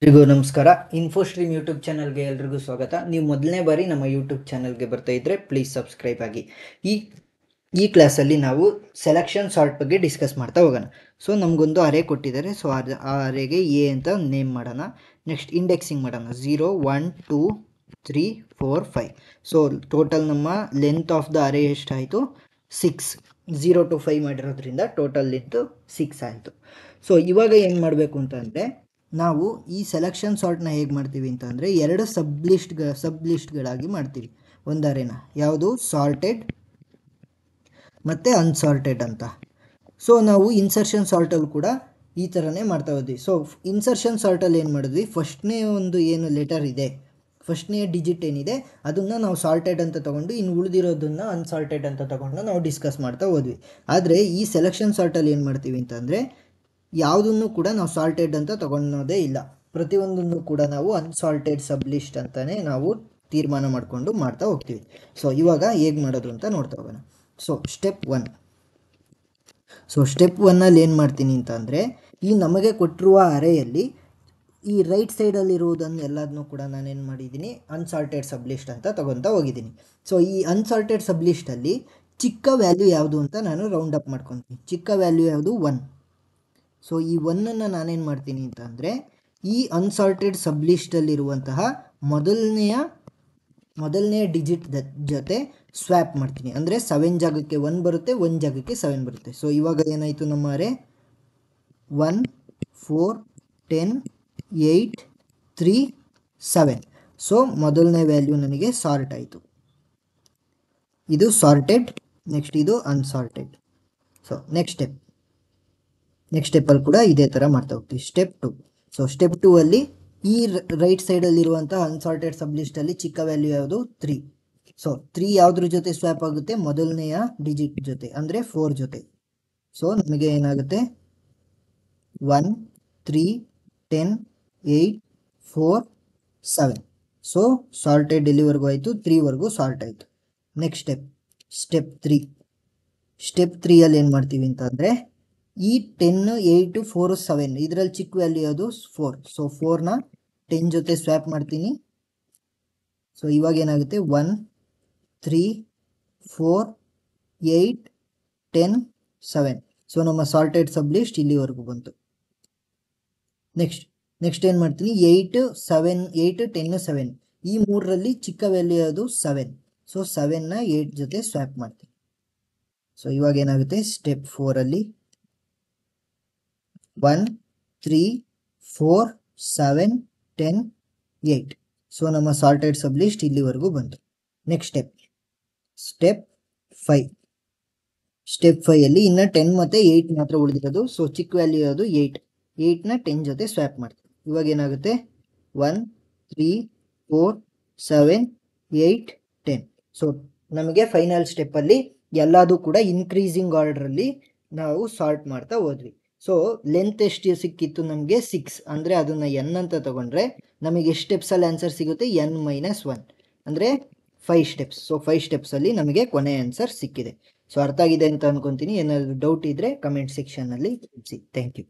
ಎಲ್ರಿಗೂ ನಮಸ್ಕಾರ. ಇನ್ಫೋಸ್ಟ್ರೀಮ್ ಯೂಟ್ಯೂಬ್ ಚಾನಲ್ಗೆ ಎಲ್ರಿಗೂ ಸ್ವಾಗತ. ನೀವು ಮೊದಲನೇ ಬಾರಿ ನಮ್ಮ ಯೂಟ್ಯೂಬ್ ಚಾನಲ್ಗೆ ಬರ್ತಾ ಇದ್ದರೆ ಪ್ಲೀಸ್ ಸಬ್ಸ್ಕ್ರೈಬ್ ಆಗಿ. ಈ ಈ ಕ್ಲಾಸಲ್ಲಿ ನಾವು ಸೆಲೆಕ್ಷನ್ ಸಾರ್ಟ್ ಬಗ್ಗೆ ಡಿಸ್ಕಸ್ ಮಾಡ್ತಾ ಹೋಗೋಣ. ಸೊ ನಮಗೊಂದು ಅರೇ ಕೊಟ್ಟಿದ್ದಾರೆ. ಸೊ ಆ ಅರೇಗೆ ಎ ಅಂತ ನೇಮ್ ಮಾಡೋಣ. ನೆಕ್ಸ್ಟ್ ಇಂಡೆಕ್ಸಿಂಗ್ ಮಾಡೋಣ. 0 1 2 3 4 5. ಸೊ ಟೋಟಲ್ ನಮ್ಮ ಲೆಂತ್ ಆಫ್ ದ ಅರೇ ಎಷ್ಟಾಯಿತು? 6. 0 to 5 ಮಾಡಿರೋದ್ರಿಂದ ಟೋಟಲ್ ಲೆಂತು 6 ಆಯಿತು. ಸೊ ಇವಾಗ ಏನು ಮಾಡಬೇಕು ಅಂತಂದರೆ, ನಾವು ಈ ಸೆಲೆಕ್ಷನ್ ಸಾರ್ಟ್ನ ಹೇಗೆ ಮಾಡ್ತೀವಿ ಅಂತಂದರೆ, ಎರಡು ಸಬ್ ಲಿಸ್ಟ್ಗಳಾಗಿ ಮಾಡ್ತೀವಿ ಒಂದು ಅರೇನ. ಯಾವುದು? ಸಾರ್ಟೆಡ್ ಮತ್ತು ಅನ್ಸಾರ್ಟೆಡ್ ಅಂತ. ಸೊ ನಾವು ಇನ್ಸರ್ಷನ್ ಸಾರ್ಟಲ್ಲಿ ಕೂಡ ಈ ಥರನೇ ಮಾಡ್ತಾ ಹೋದ್ವಿ. ಸೊ ಇನ್ಸರ್ಷನ್ ಸಾರ್ಟಲ್ಲಿ ಏನು ಮಾಡಿದ್ವಿ, ಫಸ್ಟ್ನೇ ಒಂದು ಏನು ಲೆಟರ್ ಇದೆ, ಫಸ್ಟ್ನೇ ಡಿಜಿಟ್ ಏನಿದೆ ಅದನ್ನು ನಾವು ಸಾರ್ಟೆಡ್ ಅಂತ ತೊಗೊಂಡು, ಇನ್ನು ಉಳಿದಿರೋದನ್ನು ಅನ್ಸಾರ್ಟೆಡ್ ಅಂತ ತೊಗೊಂಡು ನಾವು ಡಿಸ್ಕಸ್ ಮಾಡ್ತಾ ಹೋದ್ವಿ. ಆದರೆ ಈ ಸೆಲೆಕ್ಷನ್ ಸಾರ್ಟಲ್ಲಿ ಏನು ಮಾಡ್ತೀವಿ ಅಂತಂದರೆ, ಯಾವುದನ್ನು ಕೂಡ ನಾವು ಸಾರ್ಟೆಡ್ ಅಂತ ತೊಗೊಳೋದೇ ಇಲ್ಲ. ಪ್ರತಿಯೊಂದನ್ನು ಕೂಡ ನಾವು ಅನ್ಸಾರ್ಟೆಡ್ ಸಬ್ ಲಿಸ್ಟ್ ಅಂತಲೇ ನಾವು ತೀರ್ಮಾನ ಮಾಡಿಕೊಂಡು ಮಾಡ್ತಾ ಹೋಗ್ತೀವಿ. ಸೊ ಇವಾಗ ಹೇಗೆ ಮಾಡೋದು ಅಂತ ನೋಡ್ತಾ ಹೋಗೋಣ. So step 1. ಸೊ ಸ್ಟೆಪ್ 1ಅಲ್ಲಿ ಏನು ಮಾಡ್ತೀನಿ ಅಂತಂದರೆ, ಈ ನಮಗೆ ಕೊಟ್ಟಿರುವ ಅರೇಯಲ್ಲಿ ಈ ರೈಟ್ ಸೈಡಲ್ಲಿರುವುದನ್ನು ಎಲ್ಲದನ್ನೂ ಕೂಡ ನಾನೇನು ಮಾಡಿದ್ದೀನಿ, ಅನ್ಸಾರ್ಟೆಡ್ ಸಬ್ ಲಿಸ್ಟ್ ಅಂತ ತೊಗೊತಾ ಹೋಗಿದ್ದೀನಿ. ಸೊ ಈ ಅನ್ಸಾರ್ಟೆಡ್ ಸಬ್ ಲಿಸ್ಟಲ್ಲಿ ಚಿಕ್ಕ ವ್ಯಾಲ್ಯೂ ಯಾವುದು ಅಂತ ನಾನು ರೌಂಡ್ ಅಪ್ ಮಾಡ್ಕೊತೀನಿ. ಚಿಕ್ಕ ವ್ಯಾಲ್ಯೂ ಯಾವುದು? 1. ಸೊ ಈ 1ಅನ್ನು ನಾನೇನು ಮಾಡ್ತೀನಿ ಅಂತಂದರೆ, ಈ ಅನ್ಸಾರ್ಟೆಡ್ ಸಬ್ ಲಿಸ್ಟಲ್ಲಿರುವಂತಹ ಮೊದಲನೆಯ ಡಿಜಿಟ್ ಜೊತೆ ಸ್ವ್ಯಾಪ್ ಮಾಡ್ತೀನಿ. ಅಂದರೆ 7 ಜಾಗಕ್ಕೆ 1 ಬರುತ್ತೆ, 1 ಜಾಗಕ್ಕೆ 7 ಬರುತ್ತೆ. ಸೊ ಇವಾಗ ಏನಾಯಿತು ನಮ್ಮ ಅರೆ? 1 4 10 8 3 7. ಸೊ ಮೊದಲನೇ ವ್ಯಾಲ್ಯೂ ನನಗೆ ಸಾರ್ಟ್ ಆಯಿತು. ಇದು ಸಾರ್ಟೆಡ್. ನೆಕ್ಸ್ಟ್ ಇದು ಅನ್ಸಾರ್ಟೆಡ್. ಸೊ ನೆಕ್ಸ್ಟ್ ಸ್ಟೆಪ್ಪಲ್ಲಿ ಕೂಡ ಇದೇ ಥರ ಮಾಡ್ತಾ ಹೋಗ್ತೀವಿ. ಸ್ಟೆಪ್ 2. ಸೊ ಸ್ಟೆಪ್ 2ಅಲ್ಲಿ ಈ ರೈಟ್ ಸೈಡಲ್ಲಿರುವಂಥ ಅನ್ಸಾರ್ಟೆಡ್ ಸಬ್ ಲಿಸ್ಟಲ್ಲಿ ಚಿಕ್ಕ ವ್ಯಾಲ್ಯೂ ಯಾವುದು? 3. ಸೊ 3 ಯಾವುದ್ರ ಜೊತೆ ಸ್ವ್ಯಾಪ್ ಆಗುತ್ತೆ? ಮೊದಲನೆಯ ಡಿಜಿಟ್ ಜೊತೆ, ಅಂದರೆ 4 ಜೊತೆ. ಸೊ ನಮಗೆ ಏನಾಗುತ್ತೆ? 1 3 10 8 4 7. ಸೊ ಸಾರ್ಟೆಡ್ ಎಲ್ಲಿವರೆಗೂ ಆಯಿತು? 3ವರೆಗೂ ಸಾರ್ಟ್ ಆಯಿತು. Next step 3. ಸ್ಟೆಪ್ 3ಅಲ್ಲಿ ಏನು ಮಾಡ್ತೀವಿ ಅಂತಂದರೆ, ಈ 10 8 4 7 ಇದರಲ್ಲಿ ಚಿಕ್ಕ ವ್ಯಾಲ್ಯೂ ಯಾವುದು? 4. ಸೊ 4ನ 10 ಜೊತೆ ಸ್ವ್ಯಾಪ್ ಮಾಡ್ತೀನಿ. ಸೊ ಇವಾಗ ಏನಾಗುತ್ತೆ? 1 3 4 8 10 7. ಸೊ ನಮ್ಮ ಸಾರ್ಟೆಡ್ ಸಬ್ ಲಿಸ್ಟ್ ಇಲ್ಲಿವರೆಗೂ ಬಂತು. ನೆಕ್ಸ್ಟ್ ಏನು ಮಾಡ್ತೀನಿ? 8 7 8 10 7 ಈ ಮೂರರಲ್ಲಿ ಚಿಕ್ಕ ವ್ಯಾಲ್ಯೂ ಯಾವುದು? 7. ಸೊ 7ನ 8 ಜೊತೆ ಸ್ವ್ಯಾಪ್ ಮಾಡ್ತೀನಿ. ಸೊ ಇವಾಗ ಏನಾಗುತ್ತೆ? ಸ್ಟೆಪ್ 4ಅಲ್ಲಿ 1 3 4 7 10 8. ಸೊ ನಮ್ಮ ಸಾರ್ಟೆಡ್ ಸಬ್ ಲಿಸ್ಟ್ ಇಲ್ಲಿವರೆಗೂ ಬಂತು. Next step 5. ಸ್ಟೆಪ್ 5ಅಲ್ಲಿ ಇನ್ನು 10 ಮತ್ತು 8 ಮಾತ್ರ ಉಳಿದಿರೋದು. ಸೊ ಚಿಕ್ಕ ವ್ಯಾಲ್ಯೂ ಯಾವುದು? 8. 8ನ 10 ಜೊತೆ ಸ್ವ್ಯಾಪ್ ಮಾಡ್ತೀವಿ. ಇವಾಗ ಏನಾಗುತ್ತೆ? 1 3 4 7 8 10. ಸೊ ನಮಗೆ ಫೈನಲ್ ಸ್ಟೆಪ್ಪಲ್ಲಿ ಎಲ್ಲದೂ ಕೂಡ ಇನ್ಕ್ರೀಸಿಂಗ್ ಆರ್ಡ್ರಲ್ಲಿ ನಾವು ಸಾರ್ಟ್ ಮಾಡ್ತಾ ಹೋದ್ವಿ. ಸೊ ಲೆಂತ್ ಎಷ್ಟು ಸಿಕ್ಕಿತ್ತು ನಮಗೆ? 6. ಅಂದರೆ ಅದನ್ನು n ಅಂತ ತೊಗೊಂಡ್ರೆ ನಮಗೆ ಎಷ್ಟು ಸ್ಟೆಪ್ಸಲ್ಲಿ ಆನ್ಸರ್ ಸಿಗುತ್ತೆ? n-1 ಅಂದರೆ 5 ಸ್ಟೆಪ್ಸ್. ಸೊ 5 ಸ್ಟೆಪ್ಸಲ್ಲಿ ನಮಗೆ ಕೊನೆ ಆನ್ಸರ್ ಸಿಕ್ಕಿದೆ. ಸೊ ಅರ್ಥ ಆಗಿದೆ ಅಂತ ಅಂದ್ಕೊತೀನಿ. ಏನಾದರೂ ಡೌಟ್ ಇದ್ದರೆ ಕಮೆಂಟ್ ಸೆಕ್ಷನ್ನಲ್ಲಿ ತಿಳಿಸಿ. Thank you.